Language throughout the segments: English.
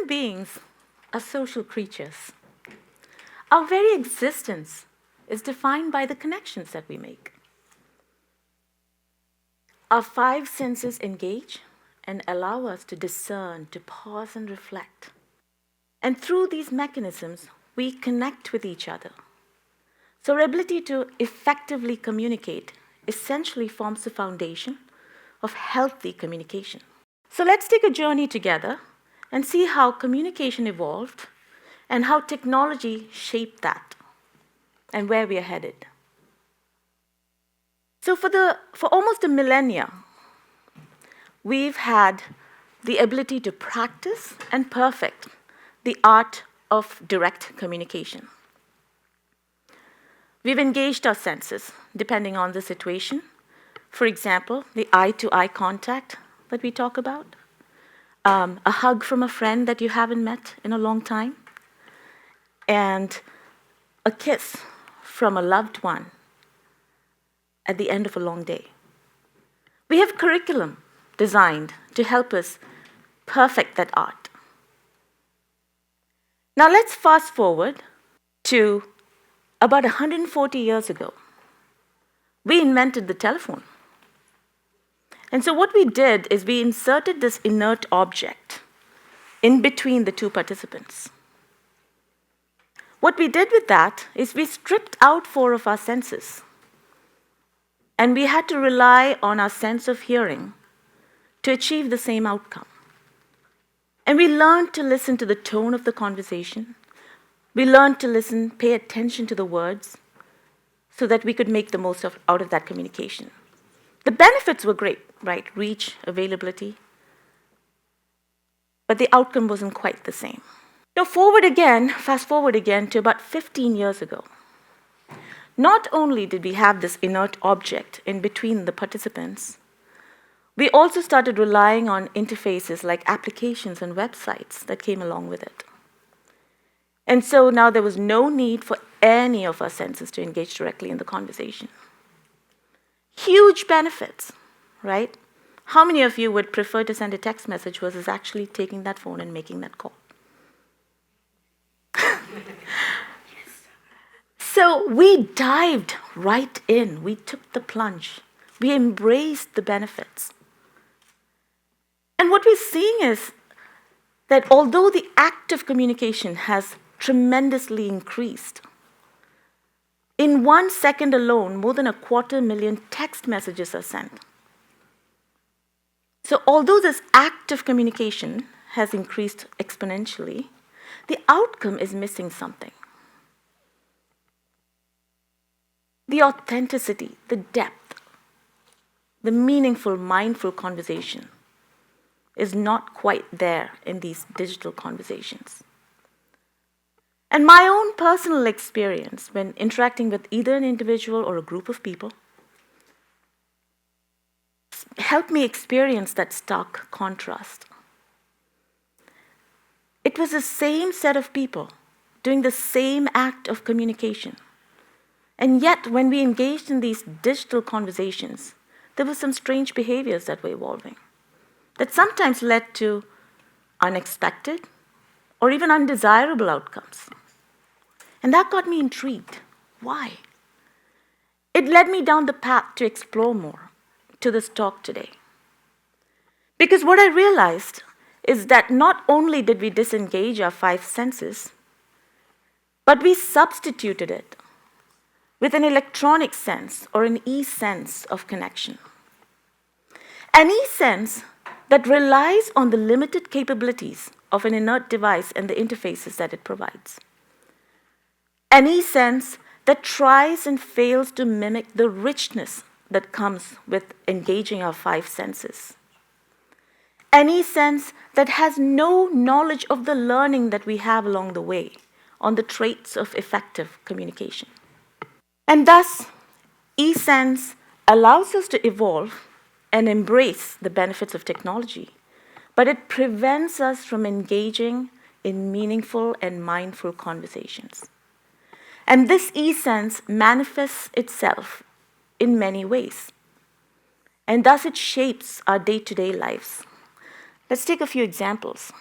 human beings are social creatures. Our very existence is defined by the connections that we make. Our five senses engage and allow us to discern, to pause and reflect. And through these mechanisms, we connect with each other. So our ability to effectively communicate essentially forms the foundation of healthy communication. So let's take a journey together and see how communication evolved and how technology shaped that and where we are headed. So for almost a millennia, we've had the ability to practice and perfect the art of direct communication. We've engaged our senses, depending on the situation. For example, the eye-to-eye contact that we talk about, a hug from a friend that you haven't met in a long time, and a kiss from a loved one at the end of a long day. We have curriculum designed to help us perfect that art. Now let's fast forward to about 140 years ago. We invented the telephone. And so what we did is we inserted this inert object in between the two participants. What we did with that is we stripped out 4 of our senses. And we had to rely on our sense of hearing to achieve the same outcome. And we learned to listen to the tone of the conversation. We learned to listen, pay attention to the words, so that we could make the most out of that communication. The benefits were great, right? Reach, availability. But the outcome wasn't quite the same. Now fast forward again to about 15 years ago. Not only did we have this inert object in between the participants, we also started relying on interfaces like applications and websites that came along with it. And so now there was no need for any of our senses to engage directly in the conversation. Huge benefits, right? How many of you would prefer to send a text message versus actually taking that phone and making that call? So we dived right in. We took the plunge. We embraced the benefits. And what we're seeing is that although the act of communication has tremendously increased, in 1 second alone, more than 250,000 text messages are sent. So although this act of communication has increased exponentially, the outcome is missing something. The authenticity, the depth, the meaningful, mindful conversation is not quite there in these digital conversations. And my own personal experience when interacting with either an individual or a group of people helped me experience that stark contrast. It was the same set of people doing the same act of communication. And yet, when we engaged in these digital conversations, there were some strange behaviors that were evolving that sometimes led to unexpected or even undesirable outcomes. And that got me intrigued. Why? It led me down the path to explore more to this talk today. Because what I realized is that not only did we disengage our 5 senses, but we substituted it with an electronic sense or an eSense of connection. An eSense that relies on the limited capabilities of an inert device and the interfaces that it provides. An eSense that tries and fails to mimic the richness that comes with engaging our 5 senses. An eSense that has no knowledge of the learning that we have along the way on the traits of effective communication. And thus, eSense allows us to evolve and embrace the benefits of technology, but it prevents us from engaging in meaningful and mindful conversations. And this eSense manifests itself in many ways, and thus it shapes our day-to-day lives. Let's take a few examples.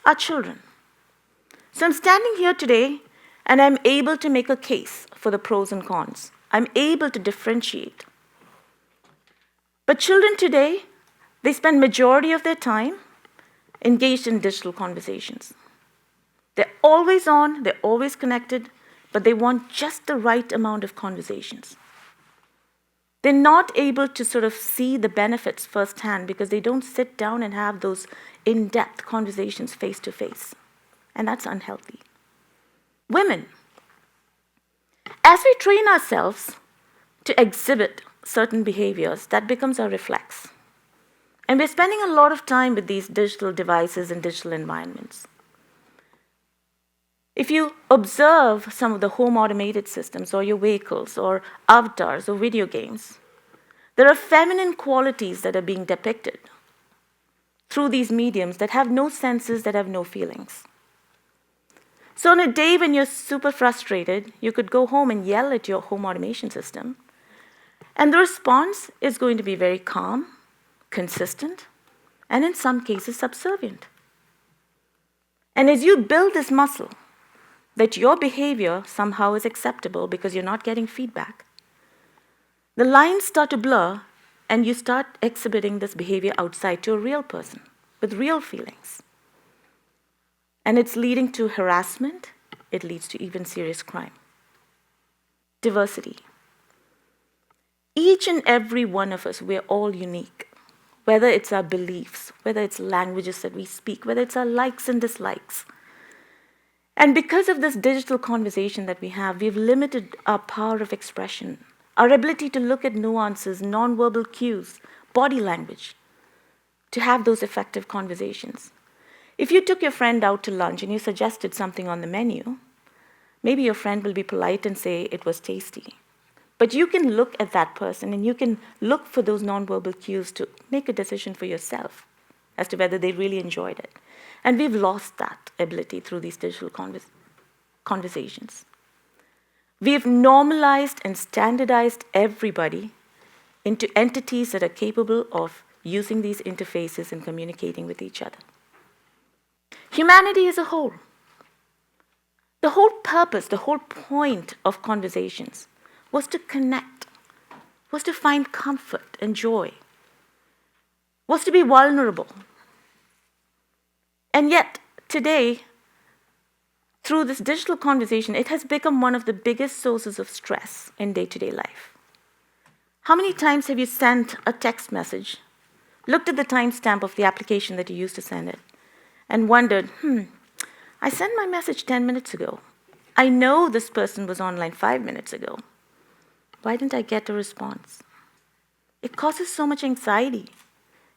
are children. So I'm standing here today and I'm able to make a case for the pros and cons. I'm able to differentiate. But children today, they spend majority of their time engaged in digital conversations. They're always on, they're always connected, but they want just the right amount of conversations. They're not able to sort of see the benefits firsthand because they don't sit down and have those in-depth conversations face to face. And that's unhealthy. Women, as we train ourselves to exhibit certain behaviors, that becomes our reflex. And we're spending a lot of time with these digital devices and digital environments. If you observe some of the home automated systems or your vehicles or avatars or video games, there are feminine qualities that are being depicted through these mediums that have no senses, that have no feelings. So on a day when you're super frustrated, you could go home and yell at your home automation system, and the response is going to be very calm, consistent, and in some cases subservient. And as you build this muscle, that your behavior somehow is acceptable because you're not getting feedback, the lines start to blur and you start exhibiting this behavior outside to a real person with real feelings. And it's leading to harassment, it leads to even serious crime. Diversity. Each and every one of us, we're all unique. Whether it's our beliefs, whether it's languages that we speak, whether it's our likes and dislikes. And because of this digital conversation that we have, we've limited our power of expression, our ability to look at nuances, nonverbal cues, body language, to have those effective conversations. If you took your friend out to lunch and you suggested something on the menu, maybe your friend will be polite and say it was tasty. But you can look at that person and you can look for those nonverbal cues to make a decision for yourself as to whether they really enjoyed it. And we've lost that ability through these digital conversations. We've normalized and standardized everybody into entities that are capable of using these interfaces and communicating with each other. Humanity as a whole. The whole purpose, the whole point of conversations was to connect, was to find comfort and joy, was to be vulnerable. And yet, today, through this digital conversation, it has become one of the biggest sources of stress in day-to-day life. How many times have you sent a text message, looked at the timestamp of the application that you used to send it, and wondered, I sent my message 10 minutes ago. I know this person was online 5 minutes ago. Why didn't I get a response? It causes so much anxiety.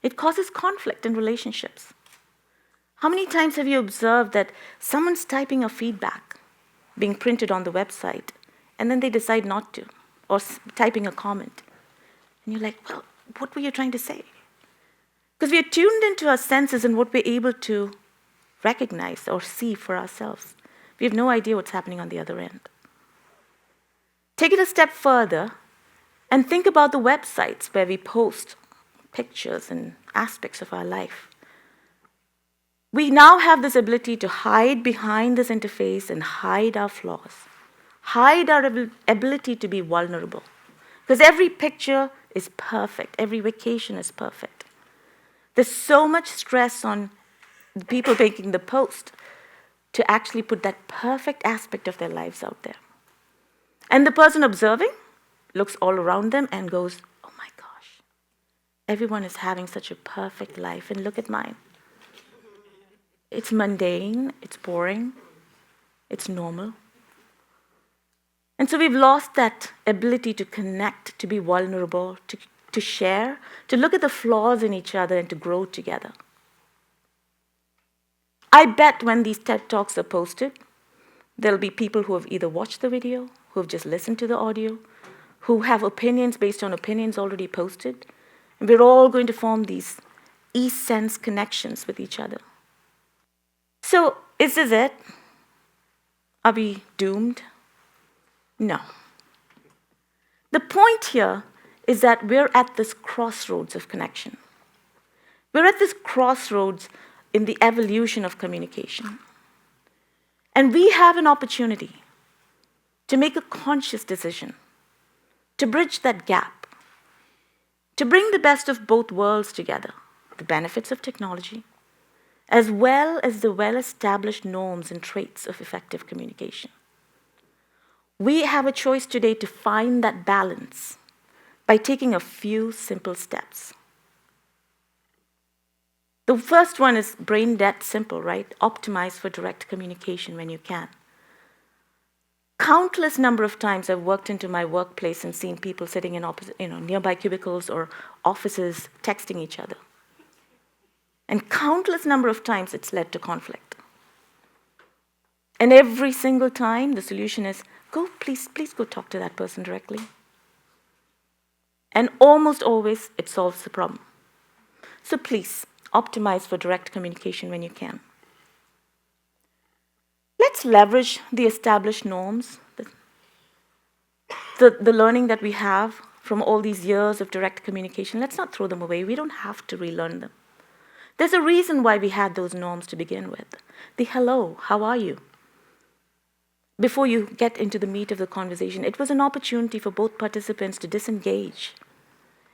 It causes conflict in relationships. How many times have you observed that someone's typing a feedback being printed on the website, and then they decide not to, or typing a comment? And you're like, well, what were you trying to say? Because we are tuned into our senses and what we're able to recognize or see for ourselves. We have no idea what's happening on the other end. Take it a step further and think about the websites where we post pictures and aspects of our life. We now have this ability to hide behind this interface and hide our flaws, hide our ability to be vulnerable. Because every picture is perfect, every vacation is perfect. There's so much stress on the people making the post to actually put that perfect aspect of their lives out there. And the person observing looks all around them and goes, oh my gosh, everyone is having such a perfect life, and look at mine. It's mundane, it's boring, it's normal. And so we've lost that ability to connect, to be vulnerable, to share, to look at the flaws in each other and to grow together. I bet when these TED Talks are posted, there'll be people who have either watched the video, who have just listened to the audio, who have opinions based on opinions already posted, and we're all going to form these eSense connections with each other. So, is this it? Are we doomed? No. The point here is that we're at this crossroads of connection. We're at this crossroads in the evolution of communication. And we have an opportunity to make a conscious decision, to bridge that gap, to bring the best of both worlds together, the benefits of technology, as well as the well-established norms and traits of effective communication. We have a choice today to find that balance by taking a few simple steps. The first one is brain dead simple, right? Optimize for direct communication when you can. Countless number of times I've walked into my workplace and seen people sitting in nearby cubicles or offices texting each other. And countless number of times it's led to conflict. And every single time the solution is, please go talk to that person directly. And almost always it solves the problem. So please, optimize for direct communication when you can. Let's leverage the established norms, the learning that we have from all these years of direct communication. Let's not throw them away. We don't have to relearn them. There's a reason why we had those norms to begin with. The hello, how are you? Before you get into the meat of the conversation, it was an opportunity for both participants to disengage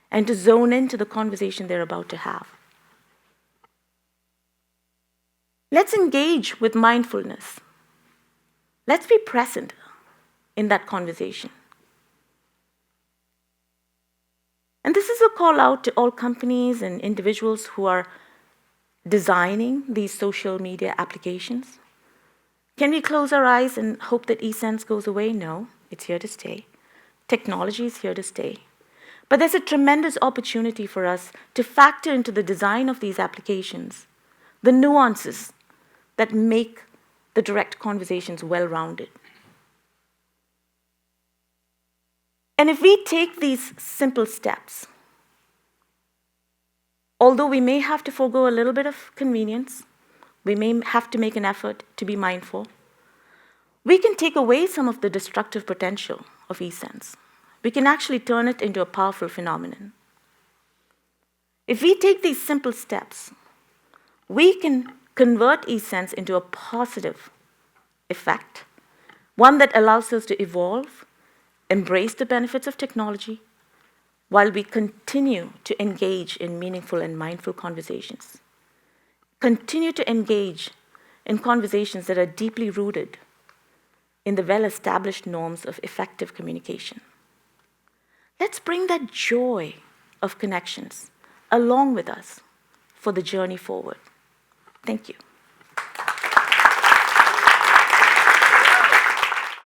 and to zone into the conversation they're about to have. Let's engage with mindfulness. Let's be present in that conversation. And this is a call out to all companies and individuals who are designing these social media applications. Can we close our eyes and hope that eSense goes away? No, it's here to stay. Technology is here to stay. But there's a tremendous opportunity for us to factor into the design of these applications the nuances that make the direct conversations well-rounded. And if we take these simple steps, although we may have to forego a little bit of convenience, we may have to make an effort to be mindful, we can take away some of the destructive potential of eSense. We can actually turn it into a powerful phenomenon. If we take these simple steps, we can convert eSense into a positive effect, one that allows us to evolve, embrace the benefits of technology, while we continue to engage in meaningful and mindful conversations. Continue to engage in conversations that are deeply rooted in the well-established norms of effective communication. Let's bring that joy of connections along with us for the journey forward. Thank you.